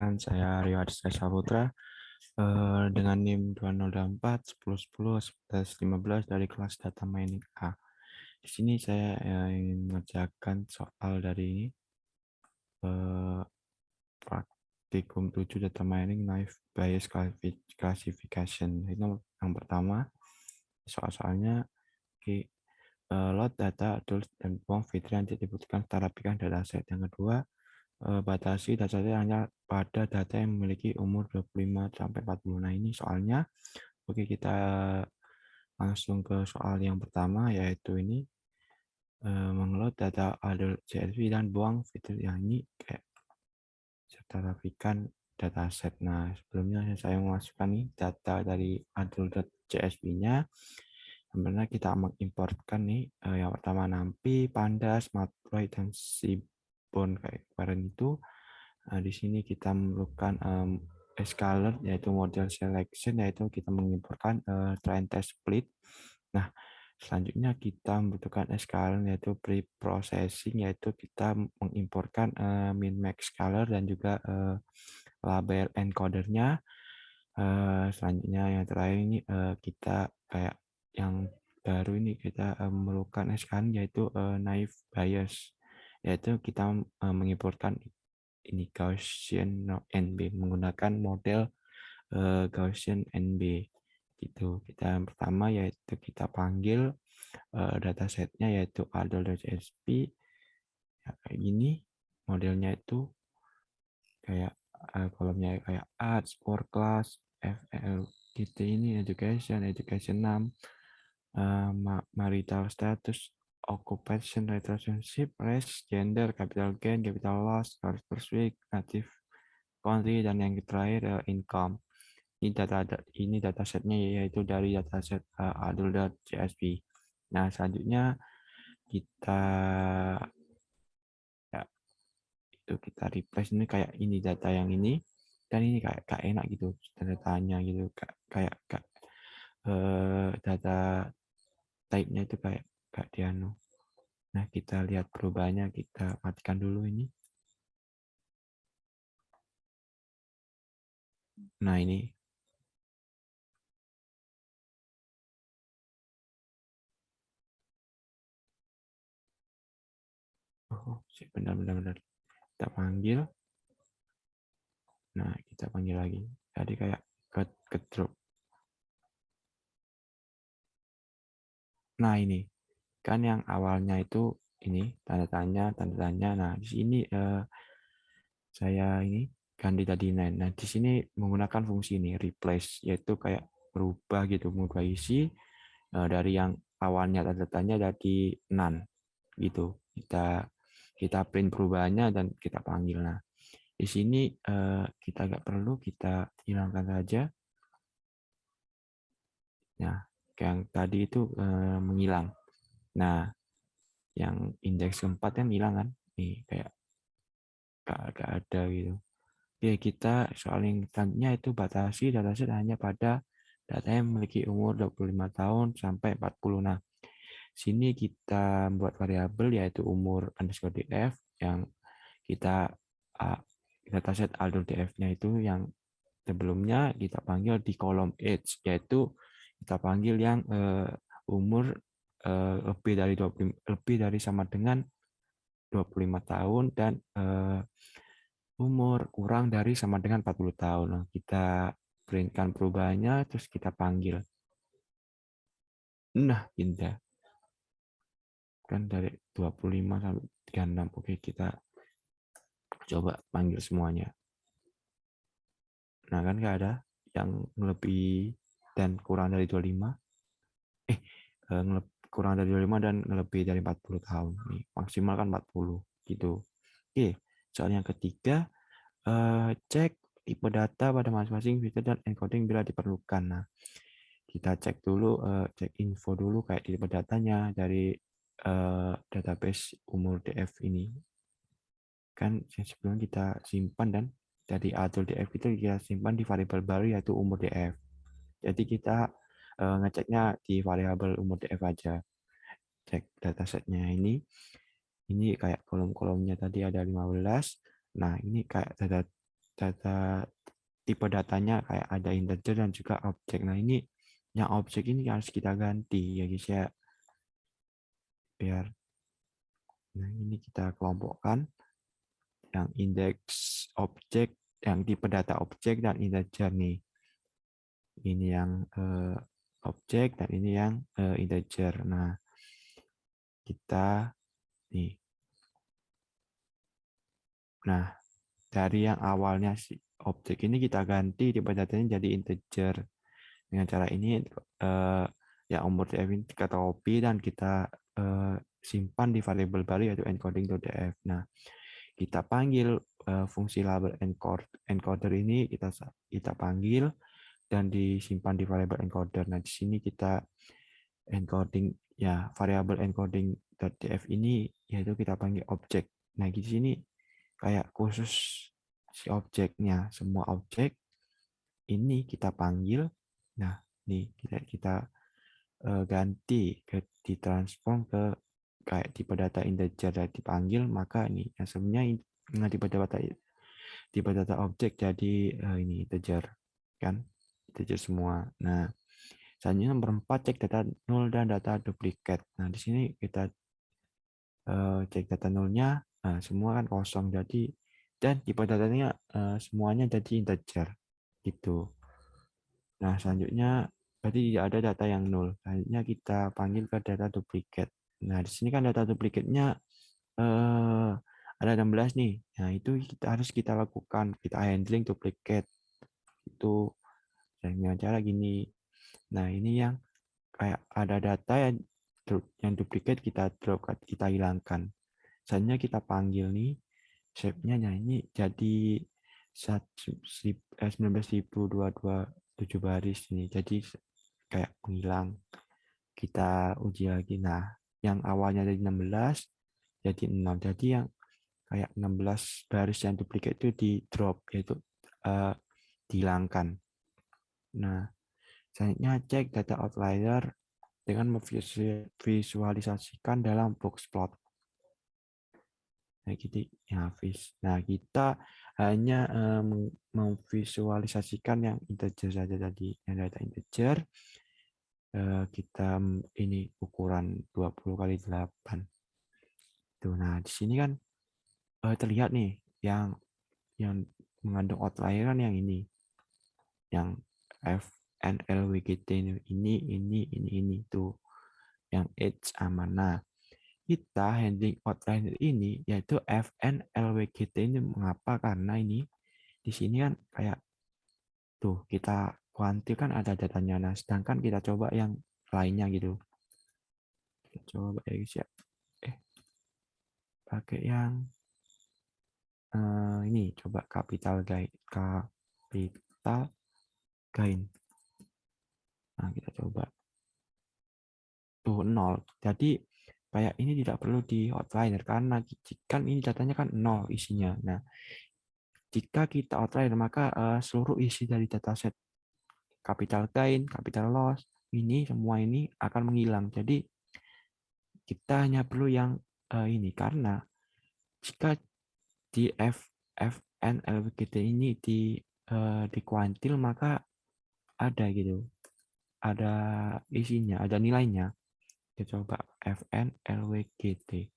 Perkenalkan, saya Rio Aditya Saputra dengan NIM 2024 1010 1115 dari kelas Data Mining A. Di sini saya ingin mengerjakan soal dari ini praktikum 7 Data Mining Naive Bayes Classification. Itu yang pertama, soal-soalnya load data adult dan buang fitur yang tidak dibutuhkan secara rapikan dataset. Yang kedua, batasi dataset hanya pada data yang memiliki umur 25 sampai 40. Nah, ini soalnya. Oke, kita langsung ke soal yang pertama, yaitu ini mengelola data adult CSV dan buang fitur yang ini kayak serta rapikan dataset. Nah, sebelumnya saya memasukkan nih data dari adult.csv-nya. Sebenarnya kita mengimportkan nih yang pertama NumPy, Pandas, Matplotlib, dan Seaborn kayak kemarin itu. Di sini kita memerlukan scalar yaitu model selection, yaitu kita mengimportkan train test split. Nah, selanjutnya kita membutuhkan scalar yaitu pre-processing, yaitu kita mengimportkan min max scalar dan juga label encodernya. Selanjutnya yang terakhir ini kita kayak yang baru ini kita memerlukan scalar yaitu naive Bayes, yaitu kita mengimportkan ini Gaussian NB menggunakan model Gaussian NB gitu. Kita yang pertama yaitu kita panggil datasetnya yaitu adult.csv ya, kayak gini modelnya itu kayak kolomnya kayak arts, for class, FL gitu. Ini education 6, marital status, occupation, relationship, race, gender, capital gain, capital loss, hours per week, native country, dan yang terakhir income. Ini datasetnya yaitu dari dataset adult.csv. Nah, selanjutnya kita ya, itu kita replace ini kayak ini data yang ini dan ini kayak enak gitu datanya gitu kayak data type-nya itu kayak dianu. Nah, kita lihat perubahannya, kita matikan dulu ini. Nah, ini benar-benar kita panggil. Nah, kita panggil lagi. Jadi kayak ke drop. Nah, ini kan yang awalnya itu ini tanda tanya. Nah, di sini saya ini ganti tadi. Nah, di sini menggunakan fungsi ini replace, yaitu kayak berubah gitu, mengubah isi dari yang awalnya tanda tanya jadi none gitu. Kita print perubahannya dan kita panggil. Nah, di sini kita nggak perlu, kita hilangkan saja. Nah, yang tadi itu menghilang. Nah, yang indeks keempat kan hilang kan? Nih, kayak nggak ada gitu. Oke, kita soal yang selanjutnya itu batasi dataset hanya pada data yang memiliki umur 25 tahun sampai 40. Nah, sini kita membuat variabel yaitu umur underscore df yang kita dataset adult df-nya itu yang sebelumnya kita panggil di kolom age, yaitu kita panggil yang umur lebih dari sama dengan 25 tahun dan umur kurang dari sama dengan 40 tahun. Nah, kita printkan perubahannya terus kita panggil. Nah, indah. Kan dari 25 sampai 36. Oke, kita coba panggil semuanya. Nah, kan nggak ada yang lebih dan kurang dari 25. Kurang dari 25 dan lebih dari 40 tahun. Nih, maksimal kan 40 gitu. Oke, soal yang ketiga, cek tipe data pada masing-masing fitur dan encoding bila diperlukan. Nah, kita cek dulu, cek info dulu kayak tipe datanya dari database umur DF ini. Kan sebelum kita simpan dan dari adult DF itu kita simpan di variabel baru yaitu umur DF. Jadi kita ngeceknya di variabel umur DF aja. Cek datasetnya ini kayak kolom-kolomnya tadi ada 15. Nah, ini kayak data data tipe datanya kayak ada integer dan juga objek. Nah, ini yang objek ini harus kita ganti ya guys ya. Biar nah ini kita kelompokkan yang indeks objek, yang tipe data objek dan integer nih. Ini yang objek dan ini yang integer. Nah, kita nih. Nah, dari yang awalnya si objek ini kita ganti tipe datanya jadi integer. Dengan cara ini yang umur df ini kita copy dan kita simpan di variabel baru yaitu encoding.df. Nah, kita panggil fungsi label encoder ini kita panggil dan disimpan di variabel encoder. Nah, di sini kita encoding ya variabel encoding.df ini yaitu kita panggil objek. Nah, di sini kayak khusus si objeknya, semua objek ini kita panggil. Nah, nih kita ganti ke ditransform ke kayak tipe data integer dan dipanggil, maka ini yang sebenarnya tipe data objek jadi ini integer kan, integer semua. Nah, selanjutnya nomor 4 cek data null dan data duplikat. Nah, di sini kita cek data nullnya, nah, semua kan kosong jadi dan tipe datanya semuanya jadi integer gitu. Nah, selanjutnya berarti tidak ada data yang nol. Selanjutnya kita panggil ke data duplikat. Nah, di sini kan data duplikatnya ada 16 nih. Nah, itu harus kita lakukan. Kita handling duplikat. Itu dengan cara gini. Nah, ini yang kayak ada data yang duplikat kita drop, kita hilangkan. Selanjutnya kita panggil nih shape-nya. Nah, ini jadi 19.227 baris ini. Jadi kayak menghilang. Kita uji lagi. Nah, yang awalnya dari 16 jadi 6. Jadi yang kayak 16 baris yang duplikat itu di drop, yaitu dihilangkan. Nah, selanjutnya cek data outlier dengan memvisualisasikan dalam box plot. Nah, gitu ya, nah, kita hanya memvisualisasikan yang integer saja tadi, yang data integer. Kita ini ukuran 20 kali 8. Tuh, nah di sini kan terlihat nih yang mengandung outlier kan yang ini. Yang FNLWGT ini tuh yang H aman. Nah, kita handling outlier ini yaitu FNLWGT ini mengapa? Karena ini di sini kan kayak tuh kita kuantil kan ada datanya. Nah, sedangkan kita coba yang lainnya gitu. Kita coba ya guys ya. Pakai yang ini coba capital gain. Nah, kita coba tuh 0. Jadi kayak ini tidak perlu di outliner karena kan ini datanya kan 0 isinya. Nah, jika kita outliner maka seluruh isi dari dataset capital gain, capital loss ini semua ini akan menghilang. Jadi kita hanya perlu yang ini karena jika di FNLWGT ini di kuantil maka ada gitu, ada isinya, ada nilainya. Kita coba FNLWGT,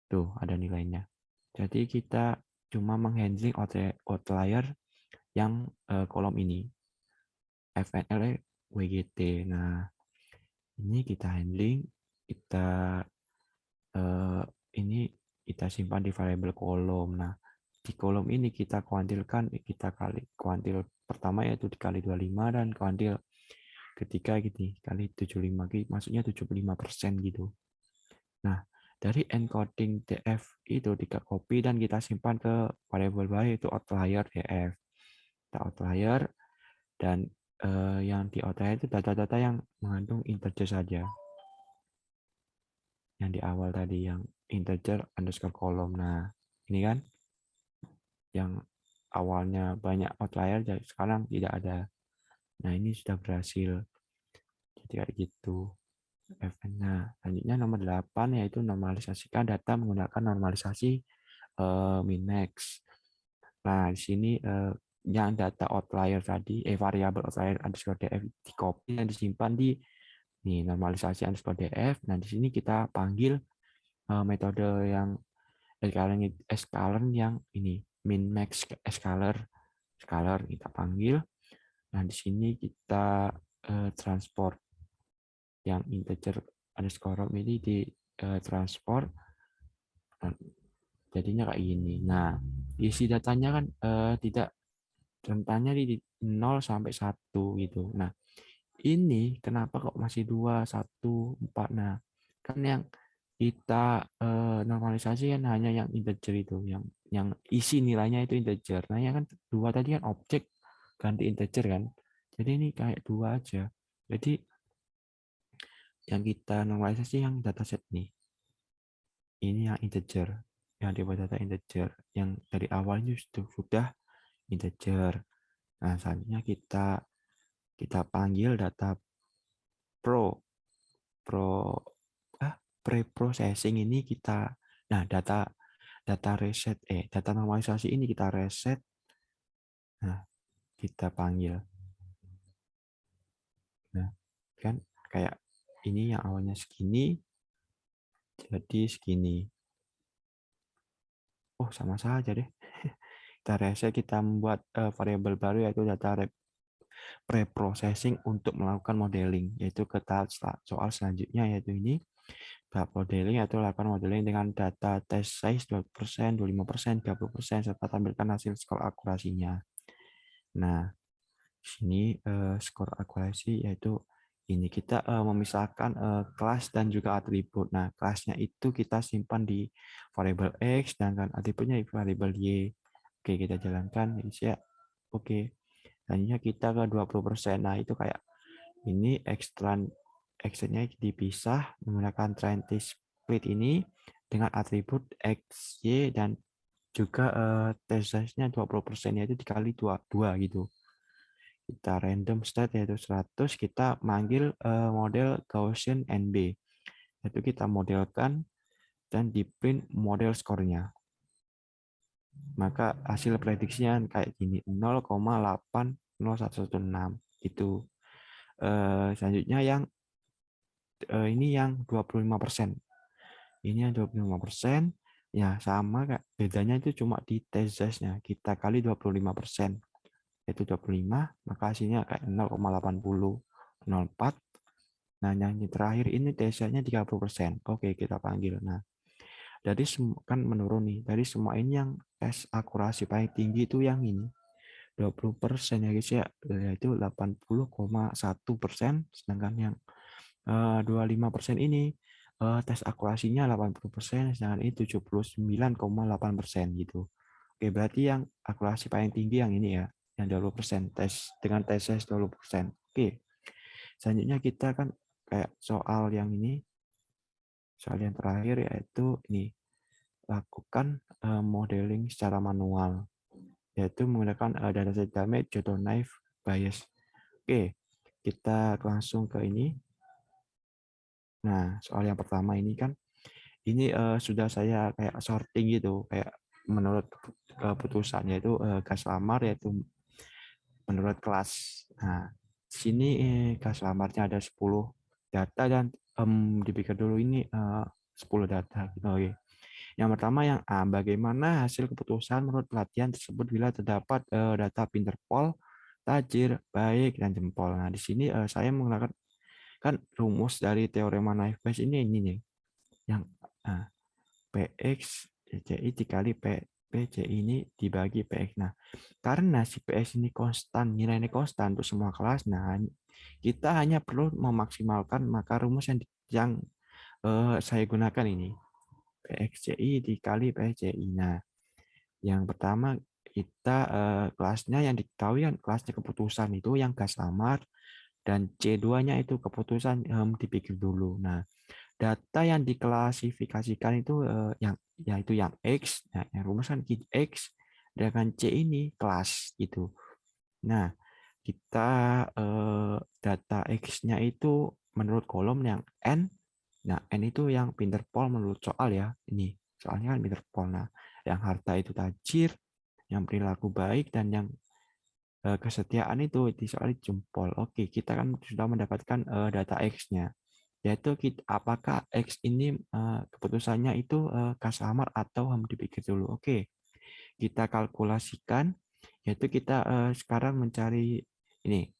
tuh ada nilainya. Jadi kita cuma menghandling outlier yang kolom ini FNLWGT. Nah, ini kita handling, kita ini kita simpan di variabel kolom. Nah, di kolom ini kita kuantilkan, kita kali kuantil pertama yaitu dikali 25 dan kuantil ketiga gini kali 75, maksudnya 75% gitu. Nah, dari encoding df itu kita copy dan kita simpan ke variabel baru yaitu outlier df. Kita outlier dan yang di outlier itu data-data yang mengandung integer saja. Yang di awal tadi yang integer underscore kolom. Nah, ini kan yang awalnya banyak outlier jadi sekarang tidak ada. Nah, ini sudah berhasil. Jadi kayak gitu. Nah, selanjutnya nomor 8 yaitu normalisasikan data menggunakan normalisasi min max. Nah, di sini yang data outlier tadi, variabel outlier underscore df di copy dan disimpan di normalisasi underscore df. Nah, di sini kita panggil metode yang scalar yang ini min max scalar kita panggil. Nah, di sini kita transport yang integer underscore ini di transport. Nah, jadinya kayak gini. Nah, isi datanya kan tidak rentannya di 0 sampai 1 gitu. Nah, ini kenapa kok masih 2, 1, 4? Nah, kan yang kita normalisasi kan hanya yang integer itu, yang isi nilainya itu integer. Nah, yang kan 2 tadi kan objek ganti integer kan. Jadi ini kayak 2 aja. Jadi yang kita normalisasi yang dataset nih. Ini yang integer, yang dibuat data integer, yang dari awalnya sudah integer. Nah, selanjutnya kita panggil data pro pro pre-processing ini kita, nah data reset data normalisasi ini kita reset. Nah, kita panggil. Nah, kan kayak ini yang awalnya segini jadi segini. Oh, sama saja deh. Kita reset, kita membuat variabel baru yaitu data pre-processing untuk melakukan modeling, yaitu ke tahap soal selanjutnya, yaitu ini tahap modeling, yaitu lakukan modeling dengan data test size 20%, 25%, 30%, serta tampilkan hasil skor akurasinya. Nah, di sini skor akurasi yaitu ini kita memisahkan kelas dan juga atribut. Nah, kelasnya itu kita simpan di variabel X, sedangkan atributnya di variabel Y. Oke, kita jalankan. Ya. Oke. Selanjutnya kita ke 20%. Nah, itu kayak ini X-nya dipisah menggunakan trinity split ini dengan atribut X, Y, dan juga test size-nya 20%, yaitu dikali 2 gitu. Kita random state yaitu 100, kita manggil model Gaussian NB. Yaitu kita modelkan dan di print model skornya. Maka hasil prediksinya kayak gini, 0,80116 itu. Selanjutnya yang ini yang 25%. Ini yang 25%. Ya, sama Kak. Bedanya itu cuma di test size-nya. Kita kali 25%. Yaitu 25, maka hasilnya kayak 0,8004. Nah, yang terakhir ini test size-nya 30%. Oke, kita panggil. Nah, dari kan menurun nih. Dari semua ini yang tes akurasi paling tinggi itu yang ini. 20% ya guys ya, yaitu 80,1%, sedangkan yang 25% ini tes akurasinya 80%, sedangkan ini 79,8% gitu. Oke, berarti yang akurasi paling tinggi yang ini ya, yang 20% tes dengan tes size 20%. Oke. Selanjutnya kita kan kayak soal yang ini, soal yang terakhir yaitu ini, lakukan modeling secara manual, yaitu menggunakan dataset damage jodoh knife bias. Oke, kita langsung ke ini. Nah, soal yang pertama ini kan, ini sudah saya kayak sorting gitu, kayak menurut keputusannya itu gas lamar yaitu menurut kelas. Nah, sini gas lamarnya ada 10 data dan dipikir dulu ini 10 data. Oke. Yang pertama yang A, bagaimana hasil keputusan menurut pelatihan tersebut bila terdapat data Pinterpol, tajir, baik, dan jempol. Nah, di sini saya menggunakan kan rumus dari teorema Naive Bayes ini nih. Yang PX CI dikali PCI ini dibagi PX. Nah, karena si PX ini konstan, nilainya konstan untuk semua kelas, nah kita hanya perlu memaksimalkan maka rumus yang saya gunakan ini. PXCI dikali PCI. Nah, yang pertama kita kelasnya yang diketahui kan kelasnya keputusan itu yang gas lamar, dan C2-nya itu keputusan dipikir dulu. Nah, data yang diklasifikasikan itu yang yaitu yang X, nah, yang rumus kan X, dengan C ini kelas gitu. Nah, kita data X-nya itu menurut kolom yang N. Nah, N itu yang Pinterpol menurut soal ya. Ini soalnya kan Pinterpol. Nah, yang harta itu tajir, yang perilaku baik dan yang kesetiaan itu soal jempol. Oke, kita kan sudah mendapatkan data X-nya. Yaitu apakah X ini keputusannya itu Kaslamar atau HAM dipikir dulu. Oke, kita kalkulasikan, yaitu kita sekarang mencari ini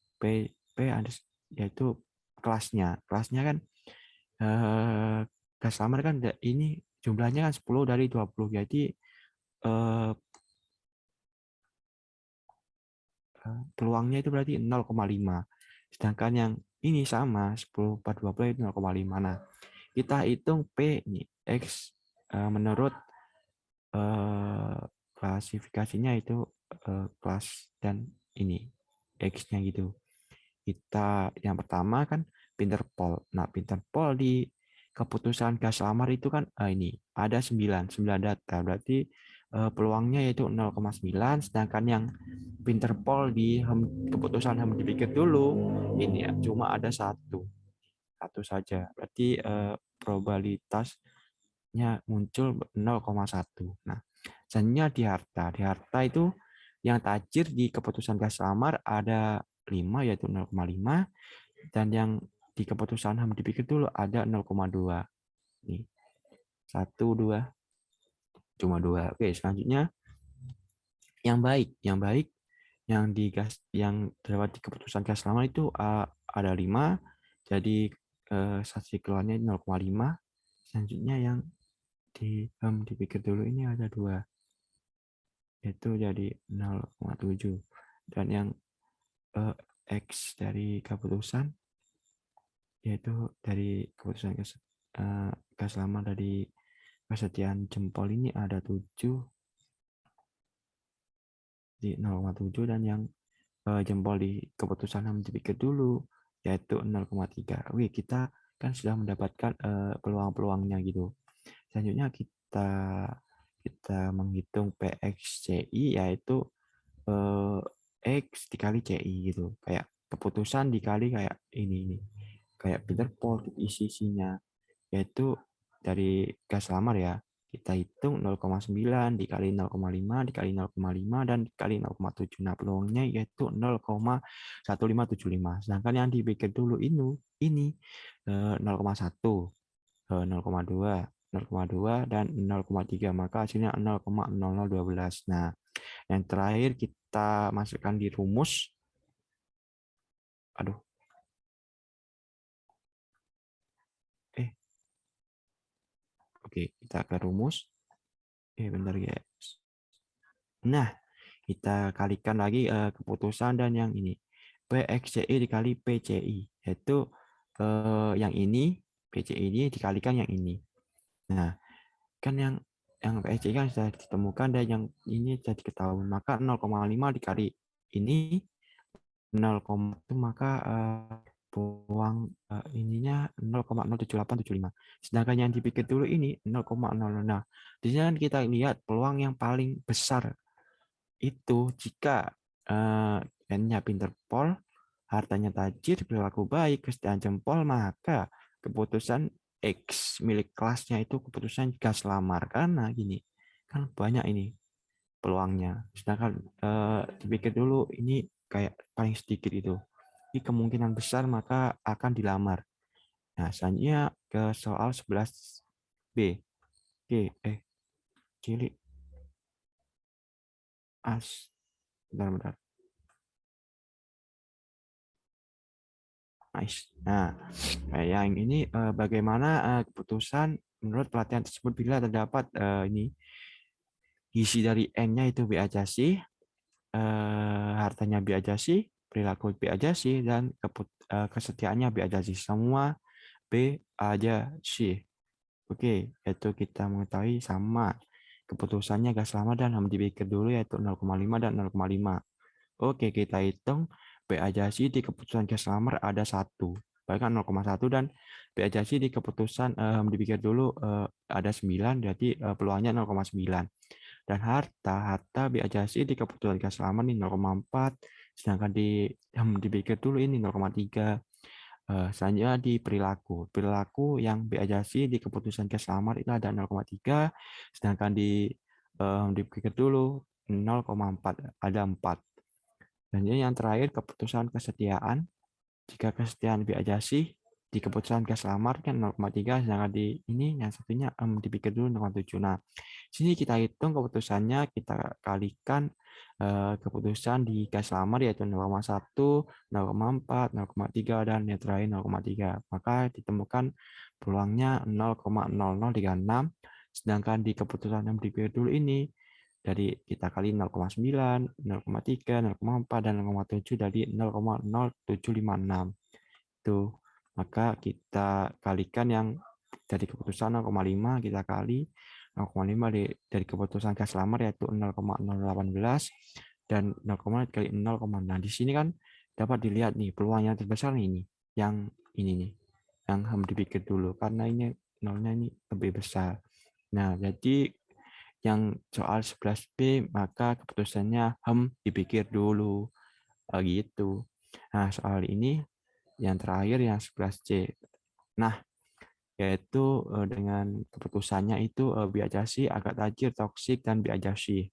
yaitu kelasnya. Kelasnya kan Kaslamar kan ini jumlahnya kan 10 dari 20. Jadi peluangnya itu berarti 0,5. Sedangkan yang ini sama 10 per 20 itu 0,5. Nah, kita hitung P ini X menurut klasifikasinya itu kelas dan ini X-nya gitu. Kita yang pertama kan Pinterpol. Nah, Pinterpol di keputusan gas lamar itu kan ini ada 9 data. Berarti peluangnya yaitu 0,9, sedangkan yang Pinterpol di keputusan HAM dipikir dulu ini ya cuma ada satu saja. Berarti probabilitasnya muncul 0,1. Nah, selanjutnya di harta itu yang tajir di keputusan gas lamar ada 5 yaitu 0,5, dan yang di keputusan HAM dipikir dulu ada 0,2. Nih, 1, 2, cuma 2. Oke, selanjutnya yang baik yang di gas yang terdapat di keputusan gas lama itu ada 5, jadi saksi keluarnya 0,5. Selanjutnya yang dipikir dulu ini ada 2, itu jadi 0,7. Dan yang X dari keputusan yaitu dari keputusan gas lama dari kesetiaan jempol ini ada 7 di 0,7, dan yang jempol di keputusan HAM dipikir dulu yaitu 0,3. Oke, kita kan sudah mendapatkan peluang-peluangnya gitu. Selanjutnya kita menghitung PXCI yaitu X dikali CI gitu. Kayak keputusan dikali kayak ini. Kayak Pinterpol isi-isinya yaitu dari gas lamar ya. Kita hitung 0,9 dikali 0,5 dikali 0,5 dan dikali 0,7. Nah, peluangnya yaitu 0,1575. Sedangkan yang dipikir dulu ini 0,1, 0,2, 0,2 dan 0,3. Maka hasilnya 0,0012. Nah, yang terakhir kita masukkan di rumus. Aduh. Oke, kita ke rumus. Bentar guys. Nah, kita kalikan lagi keputusan dan yang ini. PXCI dikali PCI. Yaitu yang ini, PCI ini dikalikan yang ini. Nah, kan yang PXCI kan sudah ditemukan dan yang ini sudah diketahui. Maka 0,5 dikali ini 0,1, maka peluang ininya 0,07875. Sedangkan yang dipikir dulu ini 0,00. Nah, di sini kan kita lihat peluang yang paling besar itu jika N-nya Pinterpol, hartanya tajir, perilaku baik, kesetiaan jempol, maka keputusan X milik kelasnya itu keputusan gas lamar. Karena gini, kan banyak ini peluangnya. Sedangkan dipikir dulu ini kayak paling sedikit itu. Ini kemungkinan besar maka akan dilamar. Nah, selanjutnya ke soal 11B. Oke, cilik as. Bentar. Nice. Nah, yang ini bagaimana keputusan menurut pelatihan tersebut bila terdapat ini isi dari N-nya itu B ajasi, hartanya B ajasi, perilaku B ajasi, dan kesetiaannya B ajasi. Semua B ajasi. Oke, yaitu kita mengetahui sama keputusannya gas lama dan HAM dipikir dulu yaitu 0,5 dan 0,5. Oke, kita hitung B ajasi di keputusan gas lamar ada 1. Bahkan 0,1, dan B ajasi di keputusan dipikir dulu ada 9, jadi peluangnya 0,9. Dan harta B ajasi di keputusan gas lamar ini 0,4, sedangkan dipikir dulu ini 0,3. Selanjutnya di perilaku yang B ajasi di keputusan gas lamar itu ada 0,3, sedangkan dipikir dulu 0,4, ada 4. Dan ini yang terakhir keputusan kesetiaan. Jika kesetiaan biajasi di keputusan gas lamar kan 0,3, sedangkan di ini yang satunya dipikir dulu 0,7. Nah, sini kita hitung keputusannya, kita kalikan keputusan di gas lamar yaitu 0,1, 0,4, 0,3 dan yang terakhir 0,3. Maka ditemukan peluangnya 0,0036, sedangkan di keputusan yang dipikir dulu ini dari kita kali 0,9, 0,3, 0,4, dan 0,7 dari 0,0756. Itu. Maka kita kalikan yang dari keputusan 0,5, kita kali 0,5 dari keputusan gas lamar yaitu 0,018 dan 0, kali 0,6. Nah, di sini kan dapat dilihat nih peluang yang terbesar nih ini, yang ini nih, yang harus dipikir dulu karena ini nolnya ini lebih besar. Nah, jadi yang soal 11B maka keputusannya dipikir dulu gitu. Nah, soal ini yang terakhir yang 11C. Nah, yaitu dengan keputusannya itu biajasi, agak tajir, toksik, dan biajasi.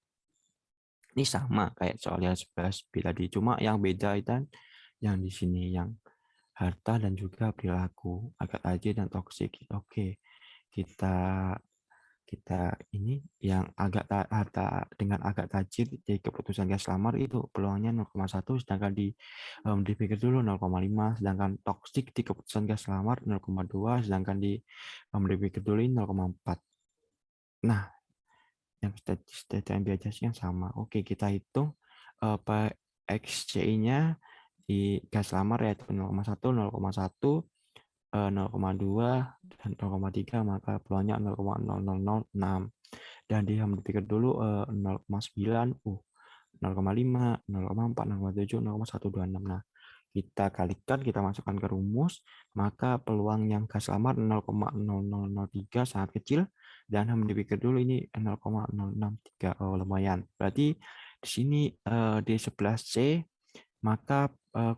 Ini sama kayak soal yang 11B tadi, cuma yang beda itu yang di sini yang harta dan juga perilaku, agak tajir dan toksik. Oke, kita kita ini yang harta dengan agak tajir di keputusan gas lamar itu peluangnya 0,1, sedangkan dipikir dulu 0,5, sedangkan toksik di keputusan gas lamar 0,2, sedangkan dipikir dulu ini 0,4. Nah, yang statement biajasi yang sama. Oke, kita hitung XCI-nya di gas lamar yaitu 0,1, 0,1, 0,2 dan 0,3, maka peluangnya 0,0006. Dan dia dipikir dulu 0,9, 0,5, 0,4, 0,7, 0,126. Nah, kita kalikan, kita masukkan ke rumus, maka peluang yang gas lamar 0,0003 sangat kecil, dan dipikir dulu ini 0,063. Oh, lumayan. Berarti di sini D11C, maka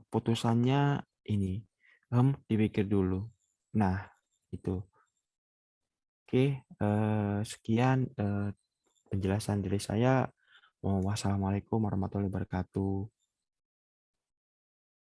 putusannya ini dipikir dulu. Nah, itu. Oke, sekian penjelasan dari saya. Wassalamualaikum warahmatullahi wabarakatuh.